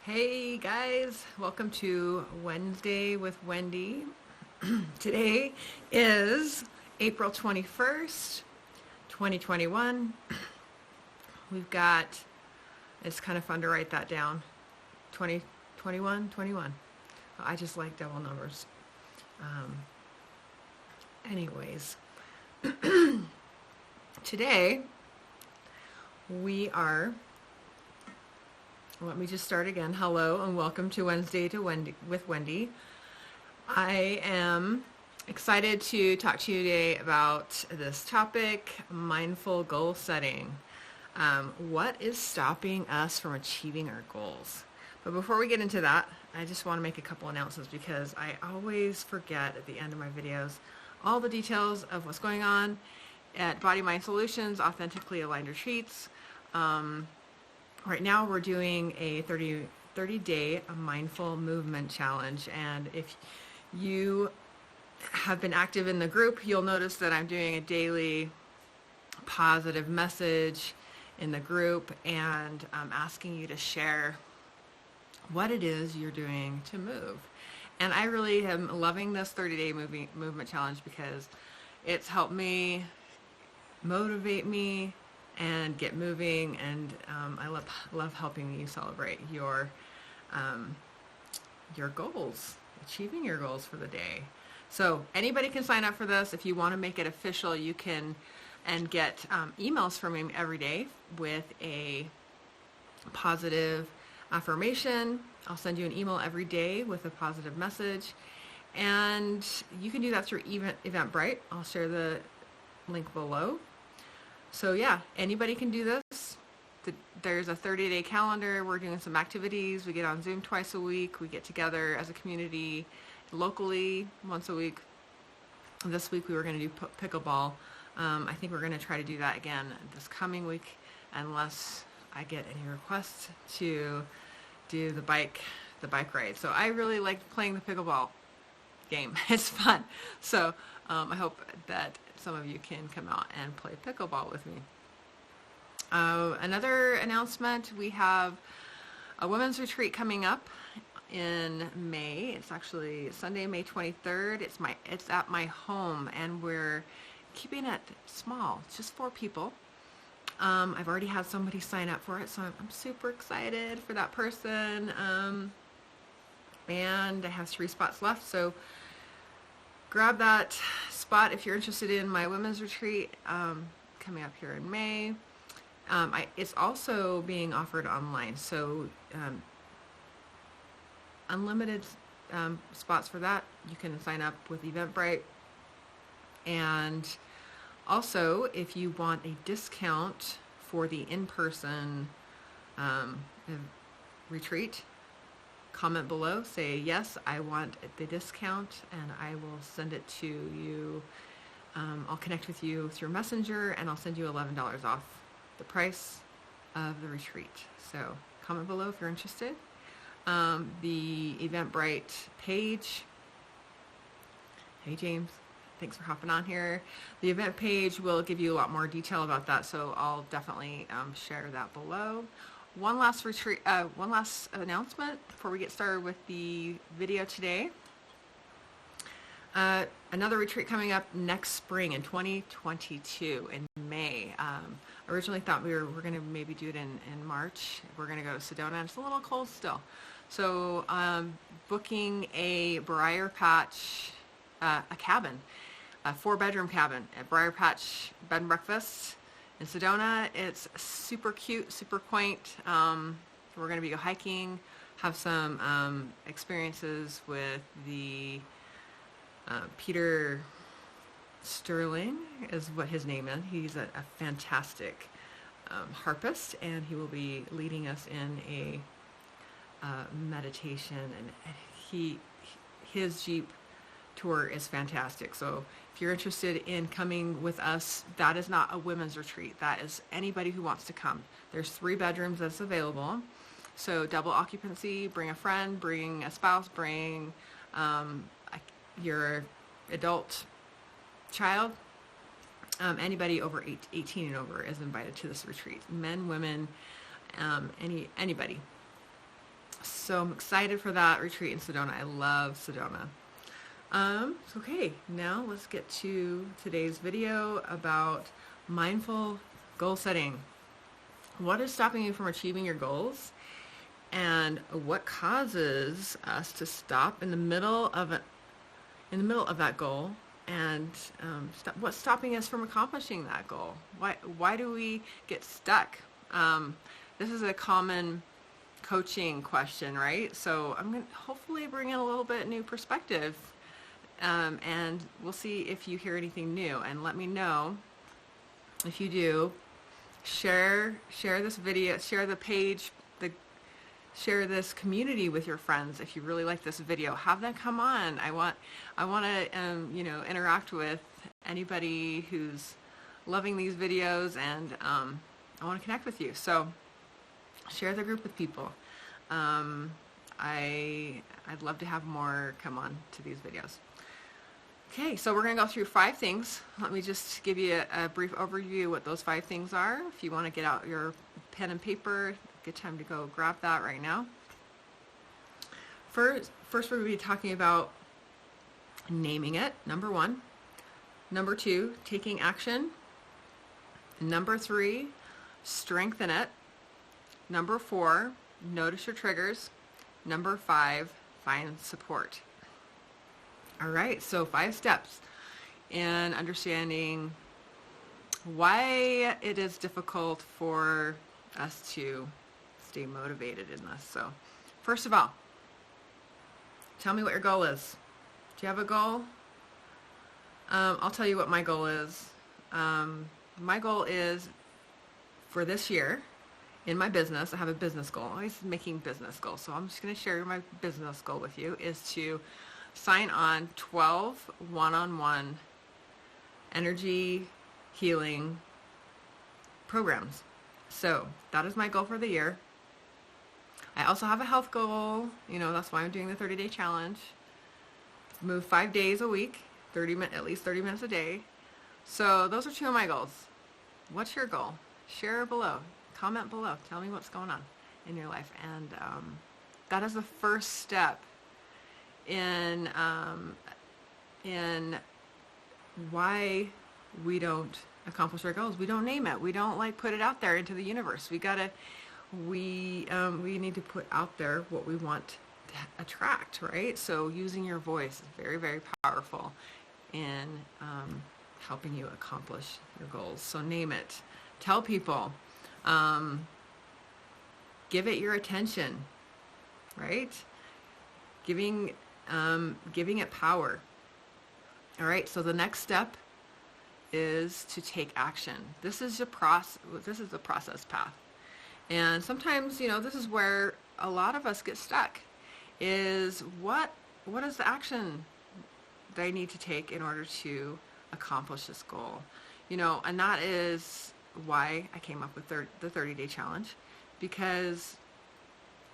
Hey guys, welcome to Wednesday with Wendy. Today is April 21st, 2021. We've got, it's kind of fun to write that down. 21. I just like double numbers. Um, anyways, today we are, let me just start again. Hello and welcome to Wednesday to Wendy with Wendy. I am excited to talk to you today about this topic, mindful goal setting. What is stopping us from achieving our goals? But before we get into that, I just want to make a couple announcements because I always forget at the end of my videos all the details of what's going on at Body Mind Solutions Authentically Aligned Retreats. Right now we're doing a 30-day mindful movement challenge, and if you have been active in the group, you'll notice that I'm doing a daily positive message in the group, and I'm asking you to share what it is you're doing to move. And I really am loving this 30-day movement challenge because it's helped me motivate me and get moving, and I love helping you celebrate your goals, achieving your goals for the day. So anybody can sign up for this. If you want to make it official, you can and get emails from me every day with a positive affirmation. I'll send you an email every day with a positive message, and you can do that through Eventbrite. I'll share the link below. So yeah, anybody can do this. There's a 30-day calendar. We're doing some activities. We get on Zoom twice a week. We get together as a community locally once a week. This week we were going to do pickleball. I think we're going to try to do that again this coming week, unless I get any requests to do the bike ride. So I really like playing the pickleball game. It's fun. So I hope that some of you can come out and play pickleball with me. Another announcement, we have a women's retreat coming up in May. It's actually Sunday, May 23rd. It's at my home, and we're keeping it small. It's just 4 people. I've already had somebody sign up for it, so I'm super excited for that person. And I have 3 spots left, so grab that spot if you're interested in my women's retreat coming up here in May. It's also being offered online, so unlimited spots for that. You can sign up with Eventbrite. And also, if you want a discount for the in-person retreat, comment below, say yes, I want the discount, and I will send it to you. I'll connect with you through Messenger, and I'll send you $11 off the price of the retreat. So comment below if you're interested. The Eventbrite page, hey James, thanks for hopping on here. The event page will give you a lot more detail about that, so I'll definitely share that below. One last announcement before we get started with the video today. Another retreat coming up next spring in 2022 in May. Originally thought we were going to maybe do it in March. We're going to go to Sedona, and it's a little cold still. So booking a Briar Patch, a cabin, a 4-bedroom cabin at Briar Patch Bed and Breakfast in Sedona. It's super cute, super quaint. We're going to be hiking, have some experiences with the Peter Sterling is what his name is. He's a fantastic harpist, and he will be leading us in a meditation, and his Jeep tour is fantastic. So if you're interested in coming with us, that is not a women's retreat. That is anybody who wants to come. There's 3 bedrooms that's available. So double occupancy, bring a friend, bring a spouse, bring your adult child. Anybody over 18 and over is invited to this retreat. Men, women, anybody. So I'm excited for that retreat in Sedona. I love Sedona. Okay, now let's get to today's video about mindful goal setting. What is stopping you from achieving your goals? And what causes us to stop in the middle of that goal? And what's stopping us from accomplishing that goal? Why do we get stuck? This is a common coaching question, right? So I'm going to hopefully bring in a little bit new perspective, and we'll see if you hear anything new. And let me know if you do. Share this video, share the page, share this community with your friends. If you really like this video, have them come on. I want to interact with anybody who's loving these videos, and I want to connect with you. So share the group with people. I'd love to have more come on to these videos. Okay, so we're going to go through 5 things. Let me just give you a brief overview of what those 5 things are. If you want to get out your pen and paper, good time to go grab that right now. First we're going to be talking about naming it, number 1. Number 2, taking action. Number 3, strengthen it. Number 4, notice your triggers. Number 5, find support. All right, so 5 steps in understanding why it is difficult for us to stay motivated in this. So first of all, tell me what your goal is. Do you have a goal? I'll tell you what my goal is. My goal is for this year in my business. I have a business goal. I'm always making business goals. So I'm just going to share my business goal with you, is to sign on 12 one-on-one energy healing programs. So that is my goal for the year. I also have a health goal. That's why I'm doing the 30-day challenge. Move 5 days a week, at least 30 minutes a day. So those are 2 of my goals. What's your goal? Share below. Comment below. Tell me what's going on in your life. And that is the first step in why we don't accomplish our goals. We don't name it. We don't put it out there into the universe. We need to put out there what we want to attract, right? So using your voice is very, very powerful in helping you accomplish your goals. So name it. Tell people. Give it your attention, right? Giving it power. All right, so the next step is to take action. This is the process path. And sometimes, this is where a lot of us get stuck, is what is the action that I need to take in order to accomplish this goal? And that is why I came up with the 30-day challenge, because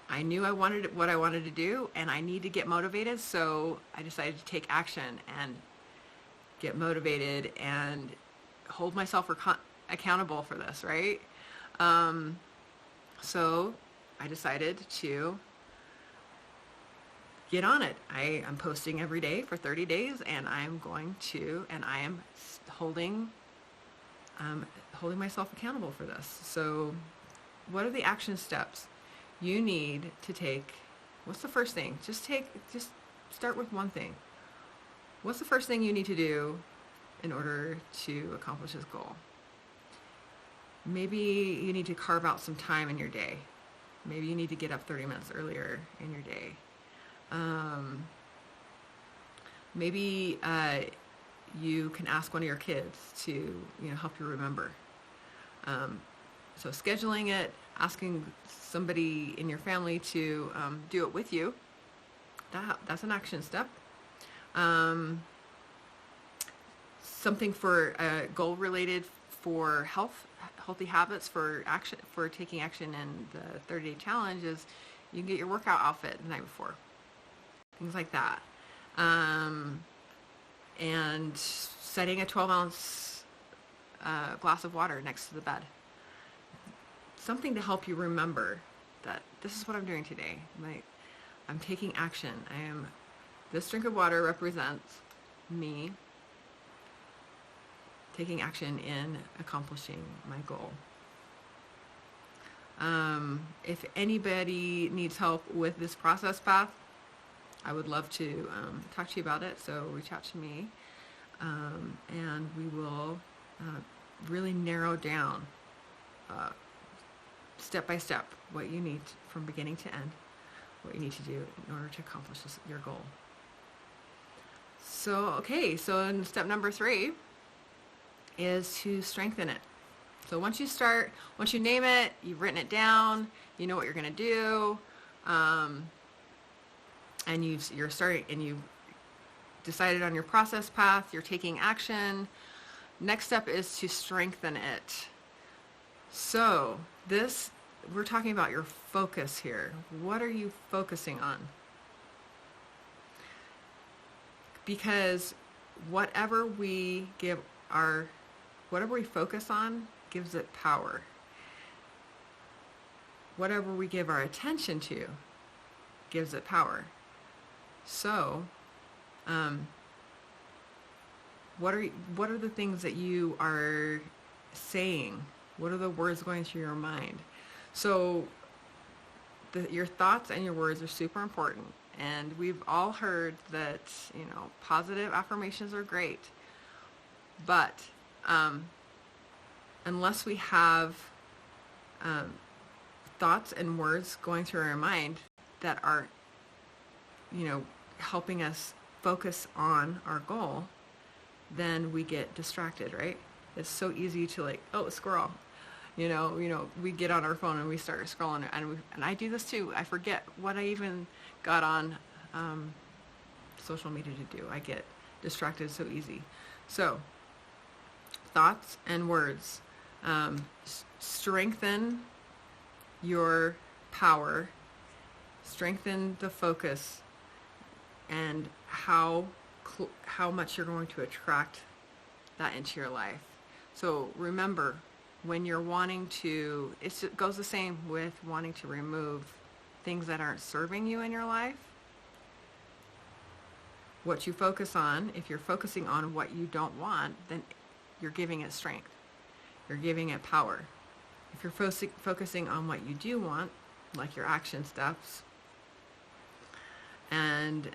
I knew what I wanted to do, and I need to get motivated. So I decided to take action and get motivated and hold myself accountable for this, right? So I decided to get on it. I'm posting every day for 30 days, and I am holding myself accountable for this. So what are the action steps you need to take? What's the first thing? Just start with one thing. What's the first thing you need to do in order to accomplish this goal? Maybe you need to carve out some time in your day. Maybe you need to get up 30 minutes earlier in your day. Maybe you can ask one of your kids to help you remember. So scheduling it, asking somebody in your family to do it with you, that's an action step. Something for goal related for healthy habits for taking action in the 30-day challenge is you can get your workout outfit the night before. Things like that. And setting a 12-ounce glass of water next to the bed. Something to help you remember that this is what I'm doing today. I'm taking action. This drink of water represents me taking action in accomplishing my goal. If anybody needs help with this process path, I would love to talk to you about it. So reach out to me, and we will really narrow down step by step what you need from beginning to end, what you need to do in order to accomplish your goal. So in step number 3 is to strengthen it. So once you name it, you've written it down, you know what you're going to do, and you've decided on your process path, you're taking action. Next step is to strengthen it. So we're talking about your focus here. What are you focusing on? Because whatever we focus on gives it power. Whatever we give our attention to gives it power. So, what are the things that you are saying? What are the words going through your mind? So, your thoughts and your words are super important. And we've all heard that, positive affirmations are great. But unless we have thoughts and words going through our mind that are, helping us focus on our goal, then we get distracted, right? It's so easy to squirrel. We get on our phone and we start scrolling, and I do this too. I forget what I even got on social media to do. I get distracted so easy. So, thoughts and words. Strengthen your power, strengthen the focus, and how much you're going to attract that into your life. So remember, when you're wanting to, it goes the same with wanting to remove things that aren't serving you in your life. What you focus on, if you're focusing on what you don't want, then you're giving it strength. You're giving it power. If you're focusing on what you do want, like your action steps, and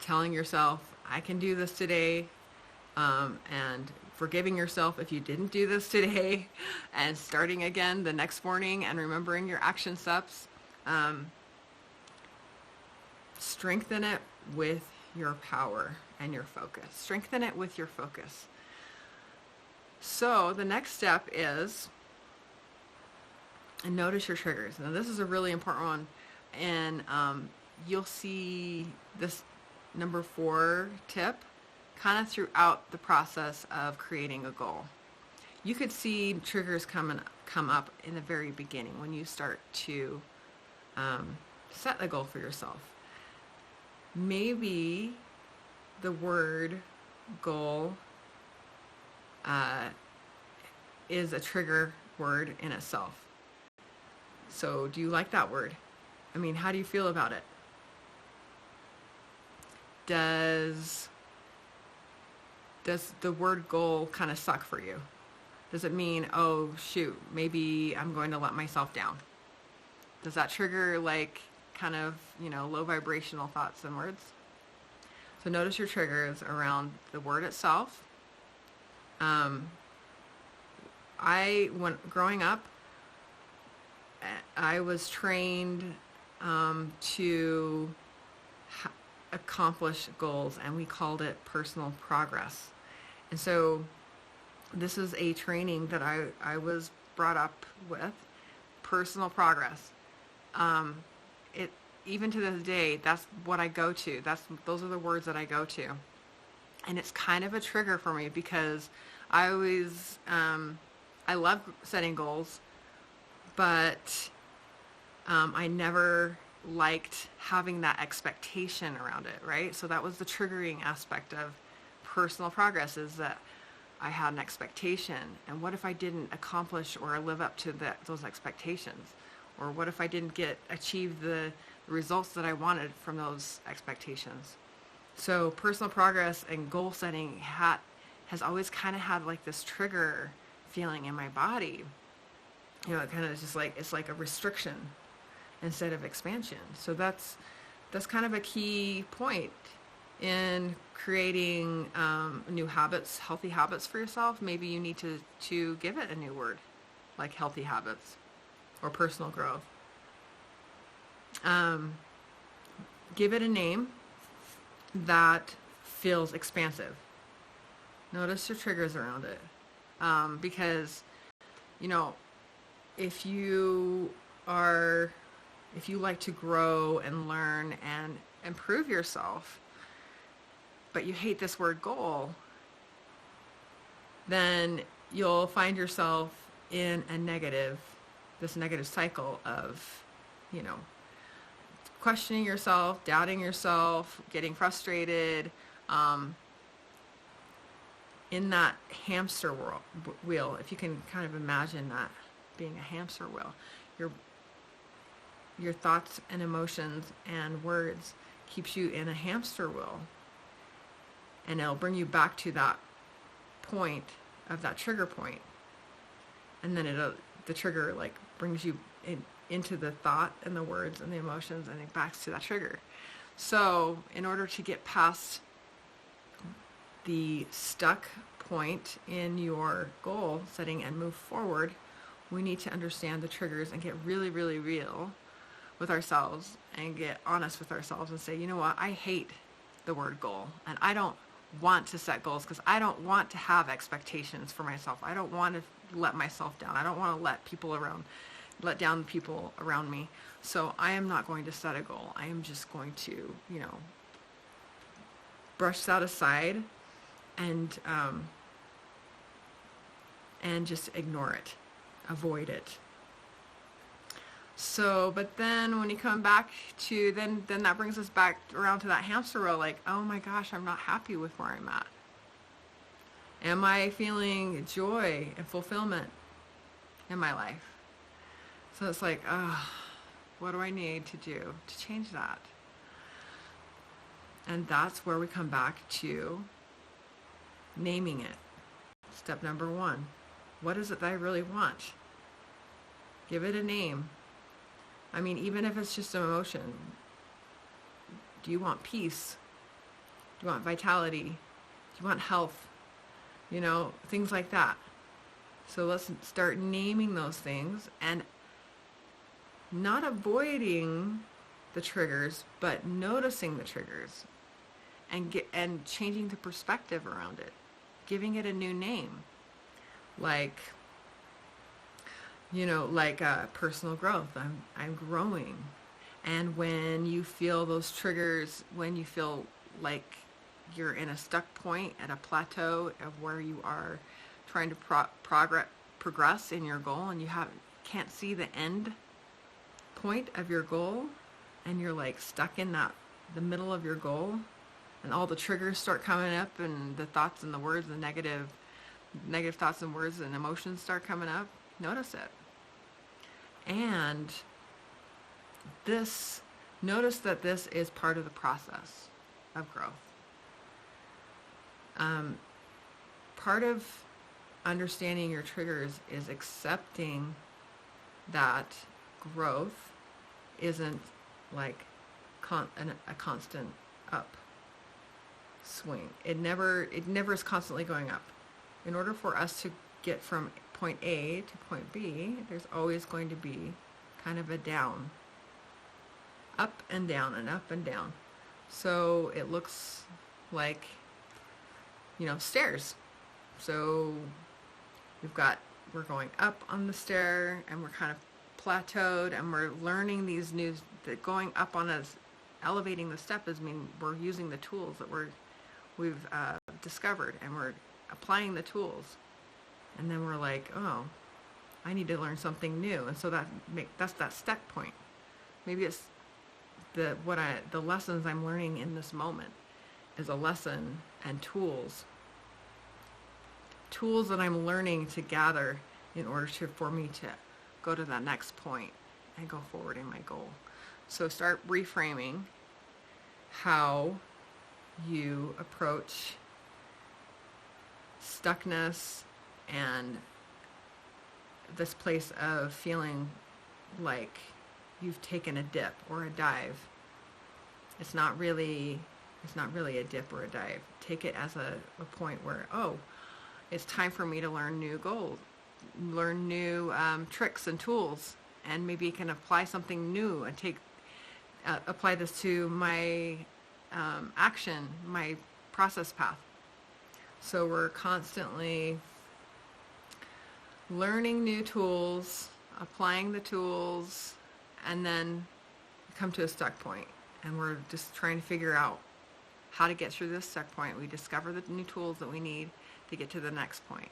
telling yourself, I can do this today, and forgiving yourself if you didn't do this today, and starting again the next morning and remembering your action steps, strengthen it with your power and your focus. Strengthen it with your focus. So the next step is, and notice your triggers. Now this is a really important one, and you'll see this number 4 tip kind of throughout the process of creating a goal. You could see triggers come up in the very beginning when you start to set a goal for yourself. Maybe the word goal is a trigger word in itself. So do you like that word? I mean, how do you feel about it? Does the word goal kind of suck for you? Does it mean, oh shoot, maybe I'm going to let myself down? Does that trigger kind of, low vibrational thoughts and words? So notice your triggers around the word itself. Growing up, I was trained to accomplish goals, and we called it personal progress. And so this is a training that I was brought up with, personal progress. Even to this day, that's what I go to. Those are the words that I go to. And it's kind of a trigger for me because I always, I love setting goals, but I never liked having that expectation around it, right? So that was the triggering aspect of personal progress, is that I had an expectation. And what if I didn't accomplish or live up to those expectations? Or what if I didn't achieve the results that I wanted from those expectations? So personal progress and goal setting has always kind of had like this trigger feeling in my body. It kind of just like, it's like a restriction instead of expansion. So that's kind of a key point in creating new habits, healthy habits for yourself. Maybe you need to give it a new word, like healthy habits or personal growth. Give it a name that feels expansive. Notice your triggers around it. Because, if you like to grow and learn and improve yourself, but you hate this word goal, then you'll find yourself in this negative cycle of, questioning yourself, doubting yourself, getting frustrated, in that hamster wheel. If you can kind of imagine that being a hamster wheel, your thoughts and emotions and words keeps you in a hamster wheel, and it'll bring you back to that point of that trigger point, and then the trigger like brings you into the thought and the words and the emotions, and it backs to that trigger. So in order to get past the stuck point in your goal setting and move forward, we need to understand the triggers and get really, really real with ourselves and get honest with ourselves and say, you know what, I hate the word goal, and I don't want to set goals because I don't want to have expectations for myself. I don't want to let myself down. I don't want to let down people around me. So I am not going to set a goal. I am just going to, brush that aside and just ignore it, avoid it. So, but then when you come back to, then that brings us back around to that hamster wheel, like, oh my gosh, I'm not happy with where I'm at. Am I feeling joy and fulfillment in my life? So it's like, what do I need to do to change that? And that's where we come back to naming it. Step number 1. What is it that I really want? Give it a name. I mean, even if it's just an emotion. Do you want peace? Do you want vitality? Do you want health? Things like that. So let's start naming those things and not avoiding the triggers, but noticing the triggers and changing the perspective around it, giving it a new name, like personal growth. I'm growing. And when you feel those triggers, when you feel like you're in a stuck point at a plateau of where you are trying to progress in your goal, and you can't see the end point of your goal, and you're like stuck in the middle of your goal, and all the triggers start coming up, and the thoughts and the words, the negative thoughts and words and emotions start coming up, notice it. And notice that this is part of the process of growth. Part of understanding your triggers is accepting that growth isn't like a constant up swing. It never is constantly going up. In order for us to get from point A to point B, there's always going to be kind of a down. Up and down and up and down. So it looks like, stairs. So we're going up on the stair, and we're kind of plateaued, and we're learning these that going up on us, elevating the step we're using the tools that we've discovered, and we're applying the tools. And then we're like, oh, I need to learn something new. And so that's that step point. Maybe it's the lessons I'm learning in this moment is a lesson and tools that I'm learning to gather in order for me to go to that next point and go forward in my goal. So start reframing how you approach stuckness and this place of feeling like you've taken a dip or a dive. It's not really a dip or a dive. Take it as a point where, oh, it's time for me to learn new goals, learn new tricks and tools, and maybe can apply something new and apply this to my action, my process path. So we're constantly learning new tools, applying the tools, and then come to a stuck point. And we're just trying to figure out how to get through this stuck point. We discover the new tools that we need to get to the next point.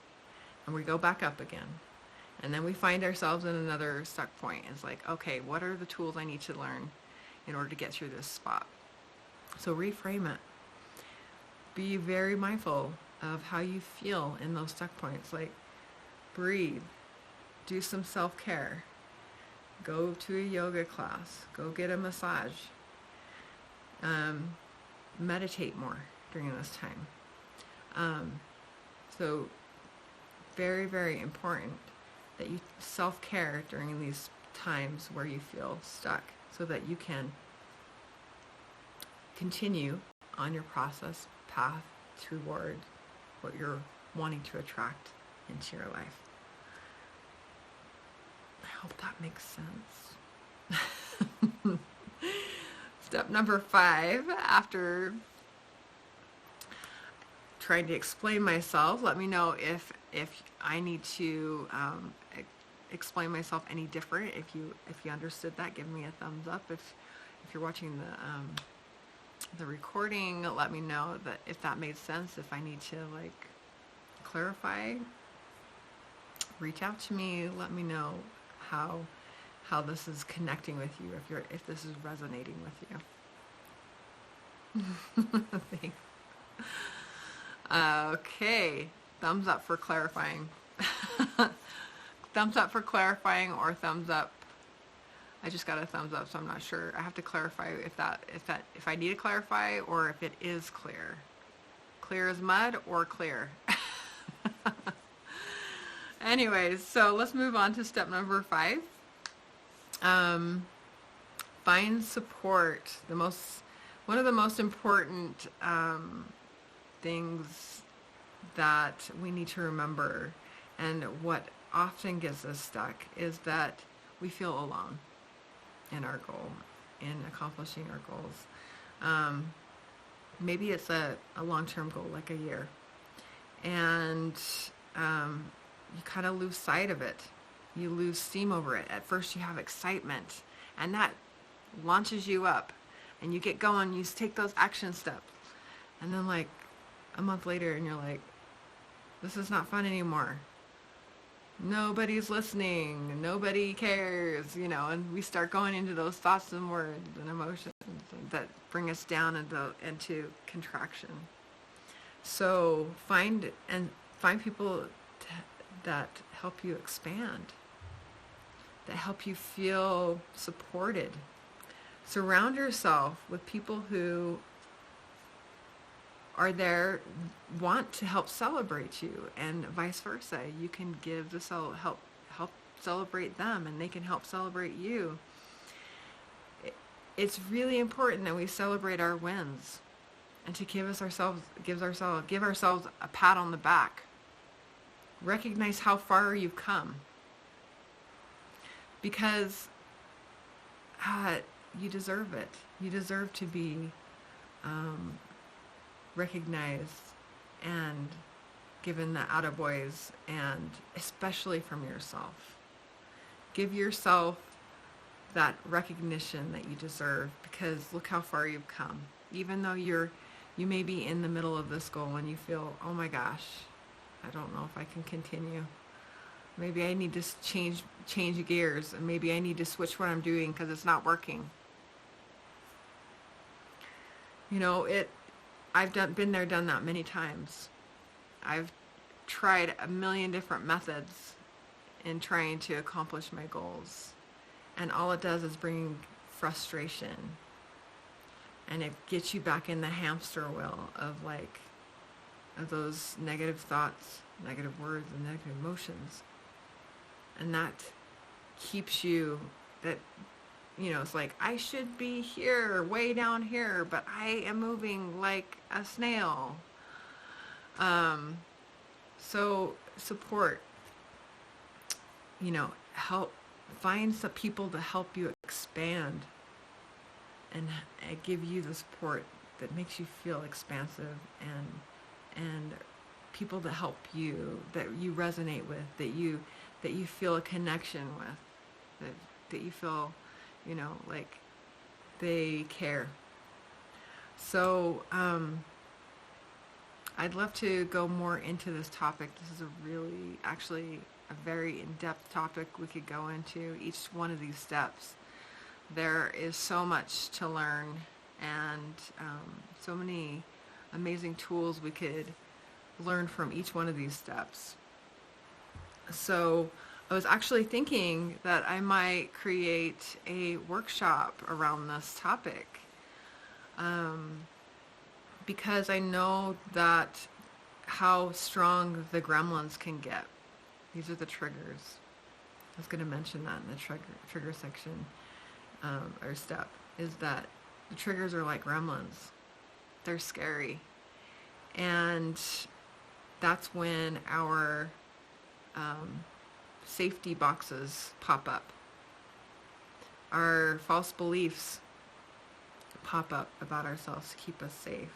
And we go back up again. And then we find ourselves in another stuck point. It's like, okay, what are the tools I need to learn in order to get through this spot? So reframe it. Be very mindful of how you feel in those stuck points. Like, breathe. Do some self-care. Go to a yoga class. Go get a massage. Meditate more during this time. So very, very important that you self-care during these times where you feel stuck, so that you can continue on your process path toward what you're wanting to attract into your life. I hope that makes sense. Step number 5, after trying to explain myself, let me know if I need to explain myself any different. If you understood that, give me a thumbs up. If you're watching the recording, let me know that if that made sense. If I need to clarify, reach out to me. Let me know how this is connecting with you, if this is resonating with you. Thanks. Okay, thumbs up for clarifying. Thumbs up for clarifying, or thumbs up. I just got a thumbs up, so I'm not sure. I have to clarify if I need to clarify, or if it is clear. Clear as mud, or clear. Anyways, so let's move on to step number 5. Find support. One of the most important things that we need to remember, and what often gets us stuck, is that we feel alone in our goal, in accomplishing our goals. Maybe it's a long-term goal, like a year, and you kind of lose sight of it. You lose steam over it. At first you have excitement, and that launches you up, and you get going, you take those action steps, and then like a month later, and you're like, this is not fun anymore. Nobody's listening, nobody cares, and we start going into those thoughts and words and emotions that bring us down into contraction. So find people that help you expand, that help you feel supported. Surround yourself with people who are there, want to help celebrate you, and vice versa. You can give help celebrate them, and they can help celebrate you. It's really important that we celebrate our wins, and to give ourselves a pat on the back. Recognize how far you've come, because you deserve it. You deserve to be recognized and given the attaboys, and especially from yourself. Give yourself that recognition that you deserve, because look how far you've come. Even though you may be in the middle of this goal and you feel, oh my gosh, I don't know if I can continue. Maybe I need to change gears, and maybe I need to switch what I'm doing because it's not working. I've been there, done that many times. I've tried a million different methods in trying to accomplish my goals. And all it does is bring frustration. And it gets you back in the hamster wheel of those negative thoughts, negative words, and negative emotions. And that keeps you, it's like, I should be here, way down here, but I am moving like a snail. So support, help, find some people to help you expand and give you the support that makes you feel expansive, and people to help you, that you resonate with, that you feel a connection with, that you feel, like they care. So I'd love to go more into this topic. This is actually a very in-depth topic we could go into each one of these steps. There is so much to learn, and so many amazing tools we could learn from each one of these steps. So I was actually thinking that I might create a workshop around this topic, because I know that how strong the gremlins can get. These are the triggers. I was going to mention that in the trigger section, or step, is that the triggers are like gremlins. They're scary. And that's when our safety boxes pop up. Our false beliefs pop up about ourselves to keep us safe.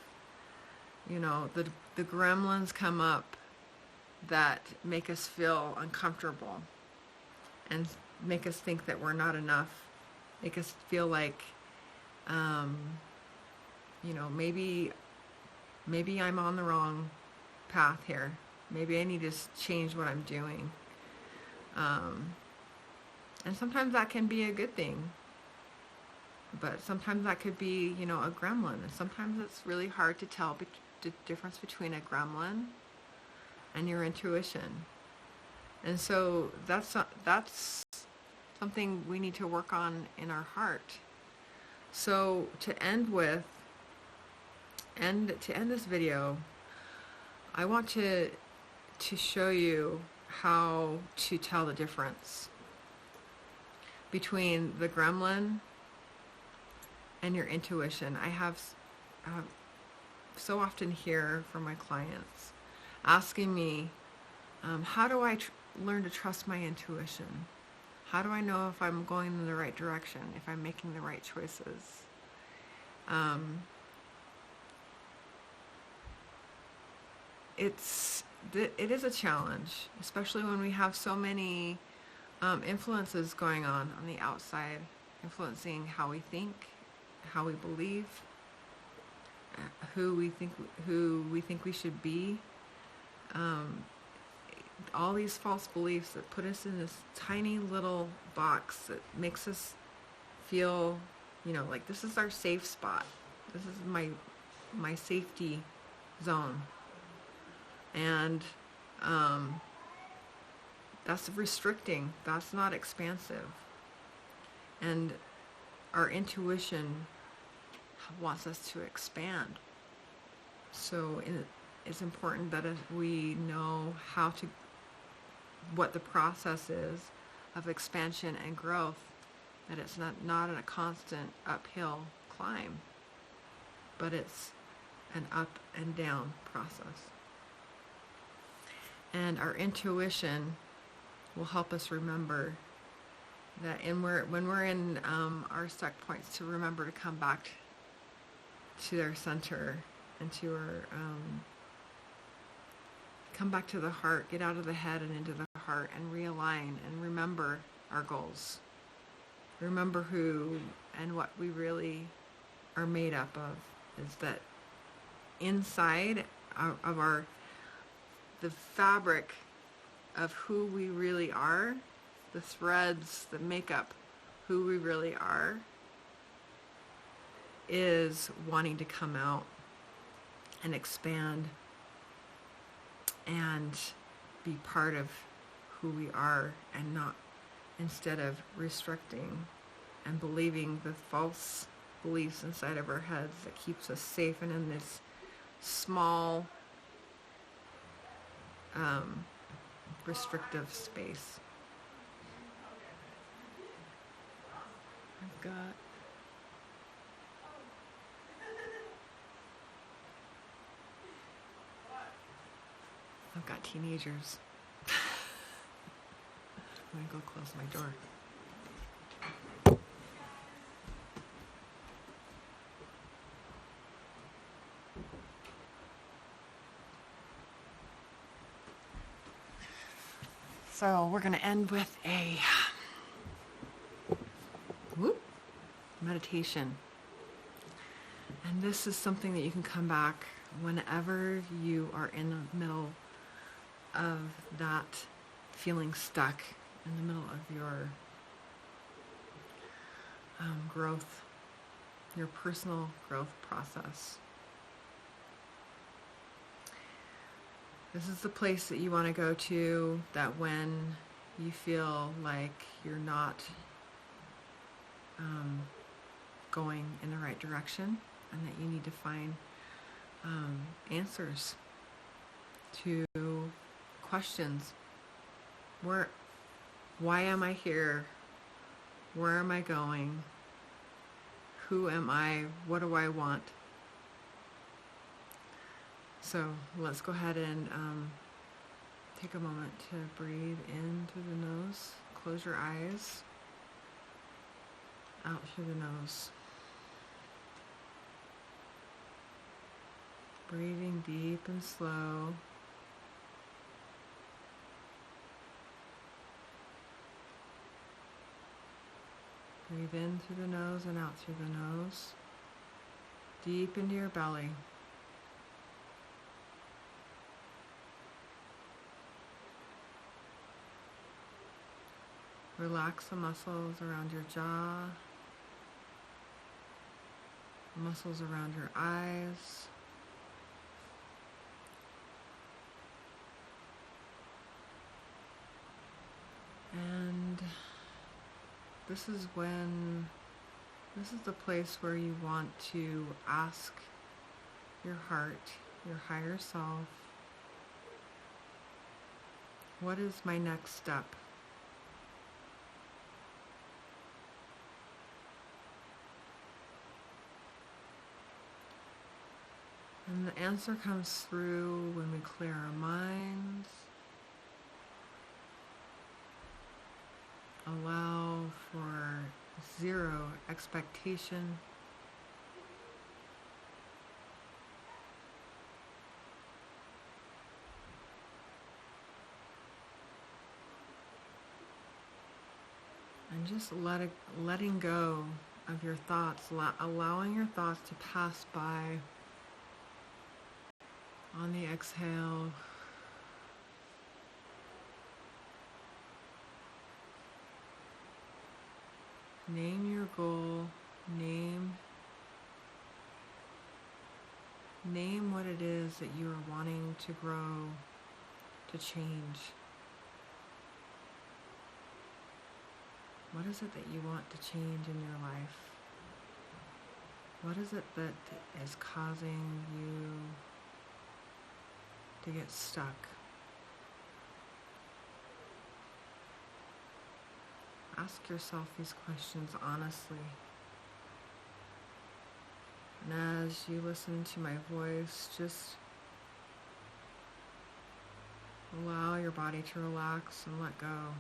The gremlins come up that make us feel uncomfortable and make us think that we're not enough, make us feel like, maybe I'm on the wrong path here. Maybe I need to change what I'm doing. And sometimes that can be a good thing, but sometimes that could be, a gremlin. And sometimes it's really hard to tell the difference between a gremlin and your intuition. And so that's something we need to work on in our heart. So to end this video, I want to show you how to tell the difference between the gremlin and your intuition. I have so often hear from my clients asking me, how do I learn to trust my intuition? How do I know if I'm going in the right direction, if I'm making the right choices? It is a challenge, especially when we have so many influences going on the outside, influencing how we think, how we believe, who we think we should be. All these false beliefs that put us in this tiny little box that makes us feel, like this is our safe spot. This is my safety zone. And that's restricting. That's not expansive. And our intuition wants us to expand. So it's important that we know what the process is of expansion and growth, that it's not a constant uphill climb, but it's an up and down process. And our intuition will help us remember that when we're in our stuck points, to remember to come back to our center and to our come back to the heart, get out of the head and into the heart, and realign and remember our goals. Remember who and what we really are made up of. Is that inside of the fabric of who we really are, the threads that make up who we really are, is wanting to come out and expand and be part of who we are, and not instead of restricting and believing the false beliefs inside of our heads that keeps us safe and in this small, restrictive space. I've got teenagers. I'm gonna go close my door. So we're going to end with a meditation. And this is something that you can come back whenever you are in the middle of that feeling stuck, in the middle of your growth, your personal growth process. This is the place that you want to go to, that when you feel like you're not going in the right direction, and that you need to find answers to questions. Why am I here? Where am I going? Who am I? What do I want? So let's go ahead and take a moment to breathe in through the nose. Close your eyes. Out through the nose. Breathing deep and slow. Breathe in through the nose and out through the nose. Deep into your belly. Relax the muscles around your jaw, the muscles around your eyes. And this is the place where you want to ask your heart, your higher self, what is my next step? And the answer comes through when we clear our minds, allow for zero expectation, and just letting go of your thoughts, allowing your thoughts to pass by. On the exhale, name your goal, name what it is that you are wanting to grow, to change. What is it that you want to change in your life? What is it that is causing you to get stuck? Ask yourself these questions honestly. And as you listen to my voice, just allow your body to relax and let go.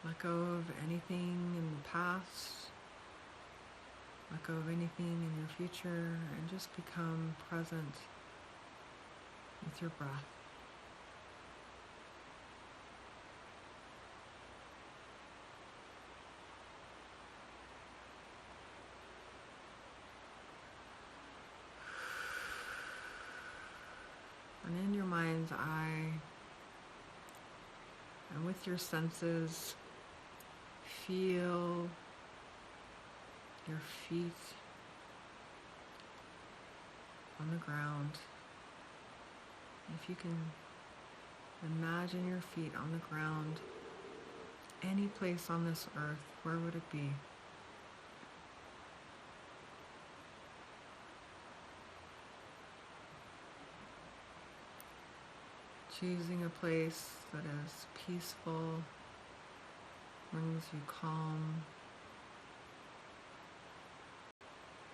Let go of anything in the past. Let go of anything in your future, and just become present with your breath. And in your mind's eye, and with your senses, feel your feet on the ground. If you can Imagine your feet on the ground. Any place on this earth, where would it be? Choosing a place that is peaceful, brings you calm,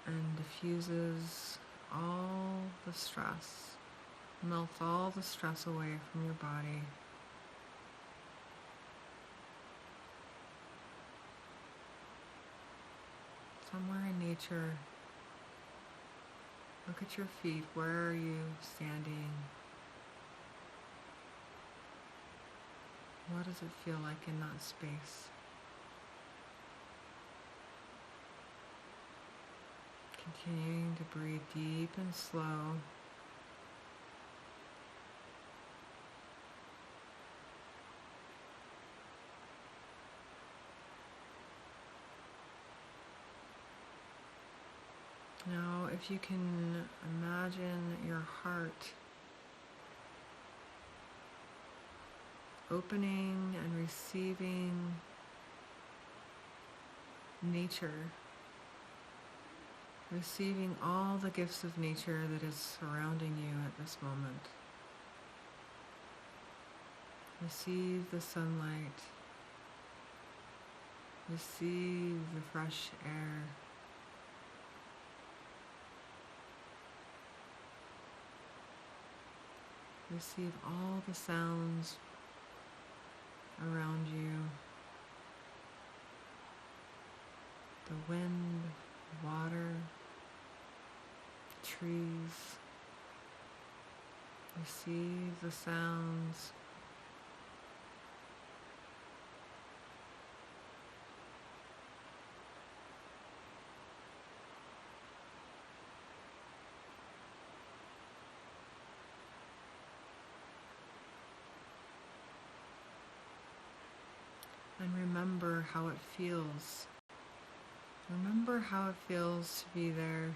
and diffuses all the stress, melts all the stress away from your body. Somewhere in nature, look at your feet. Where are you standing? What does it feel like in that space? Continuing to breathe deep and slow. Now, if you can imagine your heart opening and receiving nature, receiving all the gifts of nature that is surrounding you at this moment. Receive the sunlight, receive the fresh air. Receive all the sounds around you. The wind, water, trees. Receive the sounds. And remember how it feels. Remember how it feels to be there.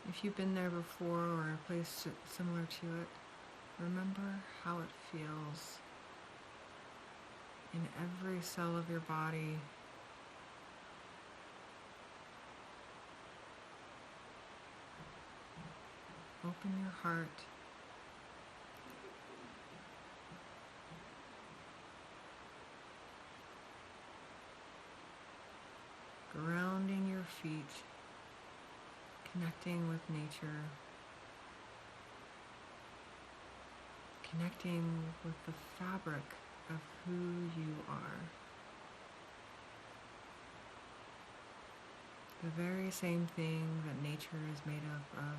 If you've been there before or a place similar to it, remember how it feels in every cell of your body. Open your heart. Grounding your feet, connecting with nature, connecting with the fabric of who you are. The very same thing that nature is made up of.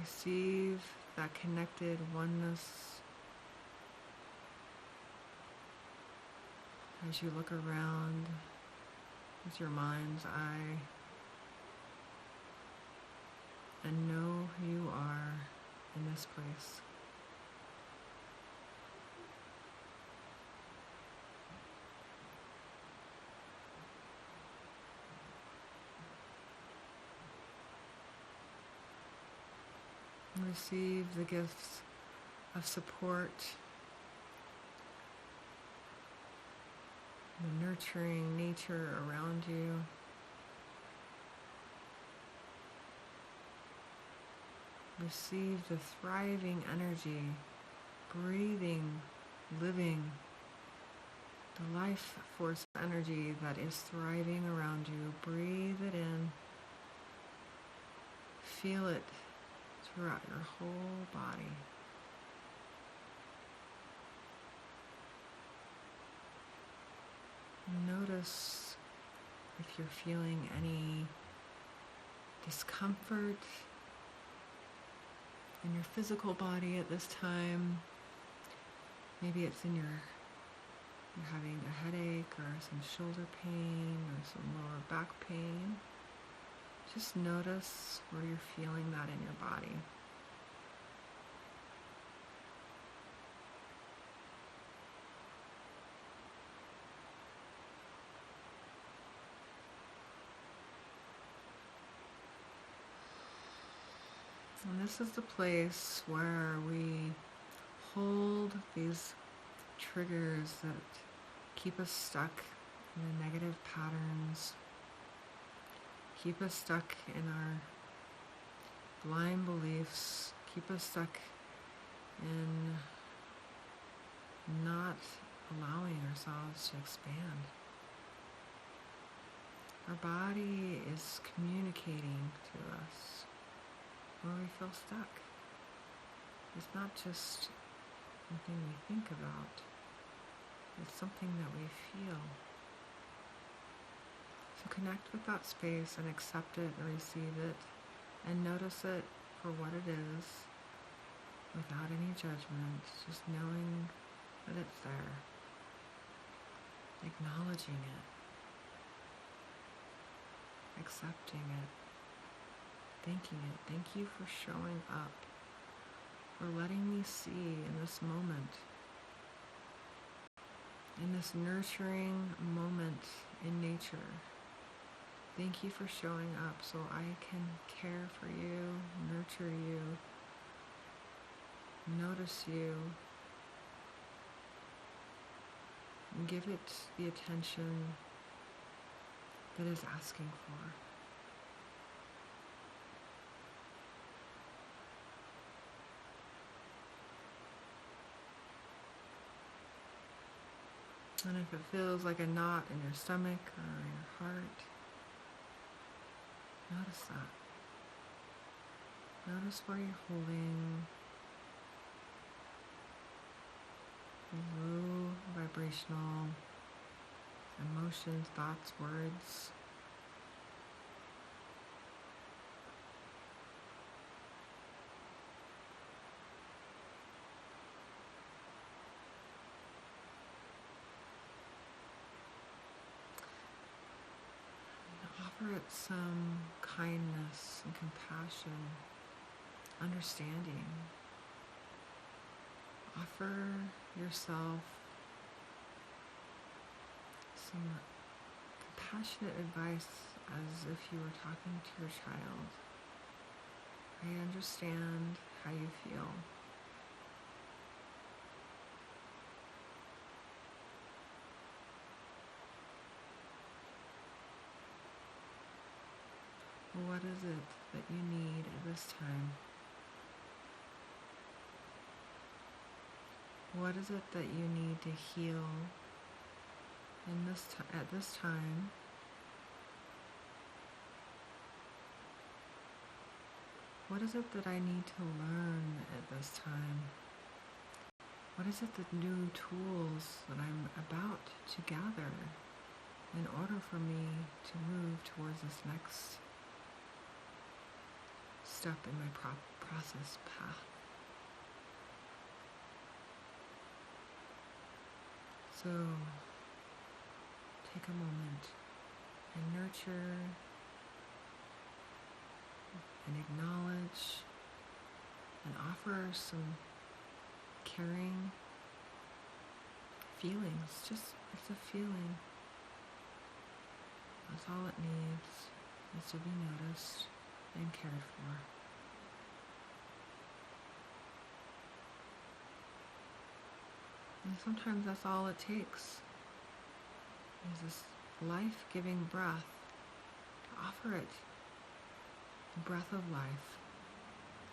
Receive that connected oneness as you look around with your mind's eye and know who you are in this place. Receive the gifts of support, the nurturing nature around you. Receive the thriving energy, breathing, living, the life force energy that is thriving around you. Breathe it in. Feel it throughout your whole body. Notice if you're feeling any discomfort in your physical body at this time. Maybe it's in you're having a headache or some shoulder pain or some lower back pain. Just notice where you're feeling that in your body. And this is the place where we hold these triggers that keep us stuck in the negative patterns, keep us stuck in our blind beliefs, keep us stuck in not allowing ourselves to expand. Our body is communicating to us where we feel stuck. It's not just something we think about, it's something that we feel. So connect with that space and accept it and receive it and notice it for what it is without any judgment, just knowing that it's there, acknowledging it, accepting it, thanking it. Thank you for showing up, for letting me see in this moment, in this nurturing moment in nature. Thank you for showing up so I can care for you, nurture you, notice you, and give it the attention that it's asking for. And if it feels like a knot in your stomach or your heart, notice that. Notice where you're holding low vibrational emotions, thoughts, words. Offer it some kindness and compassion, understanding. Offer yourself some compassionate advice as if you were talking to your child. I understand how you feel. What is it that you need at this time? What is it that you need to heal at this time? What is it that I need to learn at this time? What is it, the new tools that I'm about to gather in order for me to move towards this next step in my process path? So take a moment and nurture and acknowledge and offer some caring feelings. Just, it's a feeling. That's all it needs, is to be noticed and cared for. And sometimes that's all it takes, is this life-giving breath, to offer it the breath of life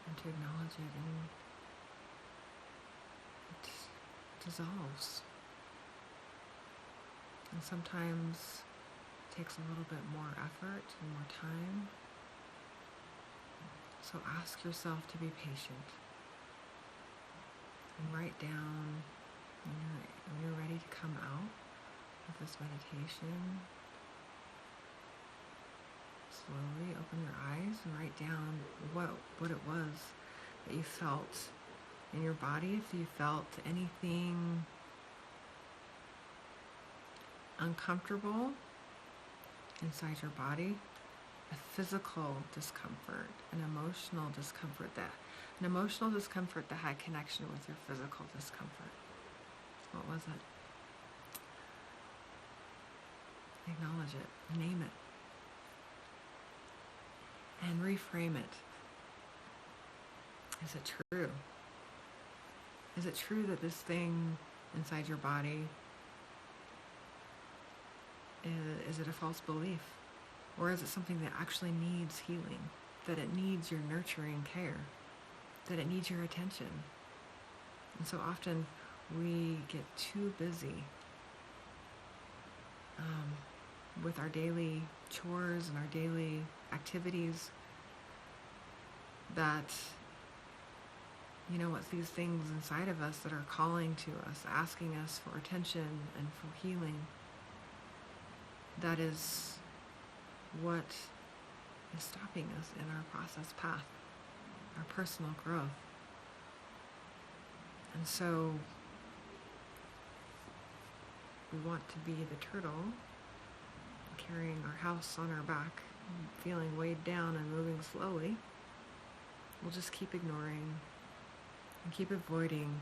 and to acknowledge it, and it dissolves. And sometimes it takes a little bit more effort and more time. So ask yourself to be patient and write down when you're ready to come out of this meditation. Slowly open your eyes and write down what it was that you felt in your body. If you felt anything uncomfortable inside your body, a physical discomfort, an emotional discomfort that had connection with your physical discomfort. What was it? Acknowledge it, name it, and reframe it. Is it true? Is it true that this thing inside your body, is it a false belief? Or is it something that actually needs healing? That it needs your nurturing care? That it needs your attention? And so often we get too busy with our daily chores and our daily activities that, it's these things inside of us that are calling to us, asking us for attention and for healing. That is what is stopping us in our process path, our personal growth. And so we want to be the turtle, carrying our house on our back, feeling weighed down and moving slowly. We'll just keep ignoring and keep avoiding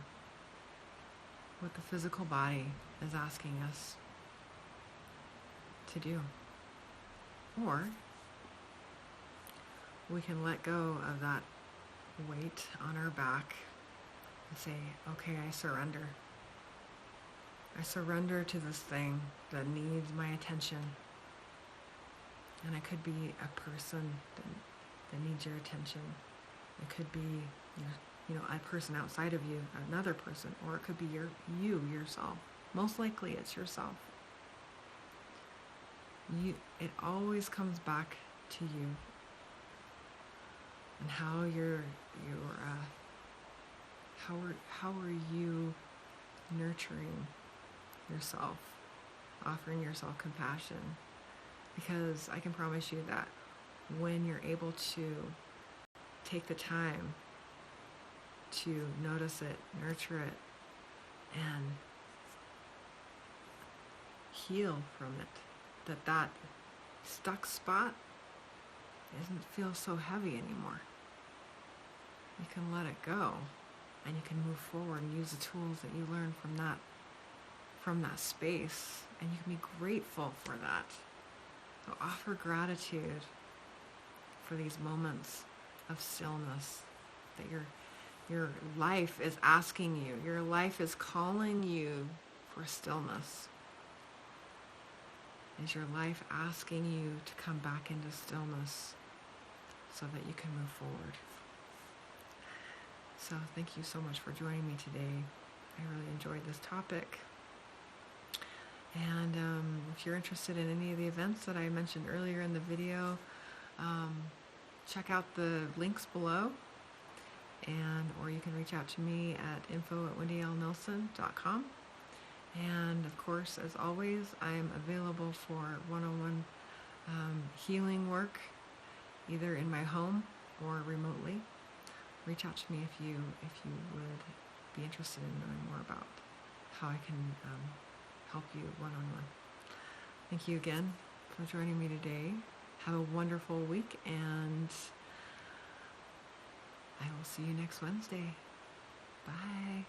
what the physical body is asking us to do. Or we can let go of that weight on our back and say, okay, I surrender. I surrender to this thing that needs my attention. And it could be a person that needs your attention. It could be, a person outside of you, another person, or it could be yourself. Most likely it's yourself. It always comes back to you and how how are you nurturing yourself, offering yourself compassion? Because I can promise you that when you're able to take the time to notice it, nurture it, and heal from it, that stuck spot doesn't feel so heavy anymore. You can let it go, and you can move forward and use the tools that you learn from that space, and you can be grateful for that. So offer gratitude for these moments of stillness that your life is asking you. Your life is calling you for stillness. Is your life asking you to come back into stillness so that you can move forward? So thank you so much for joining me today. I really enjoyed this topic. And if you're interested in any of the events that I mentioned earlier in the video, check out the links below, or you can reach out to me at info@wendylnelson.com. And of course, as always, I am available for one-on-one healing work, either in my home or remotely. Reach out to me if you would be interested in knowing more about how I can help you one-on-one. Thank you again for joining me today. Have a wonderful week, and I will see you next Wednesday. Bye.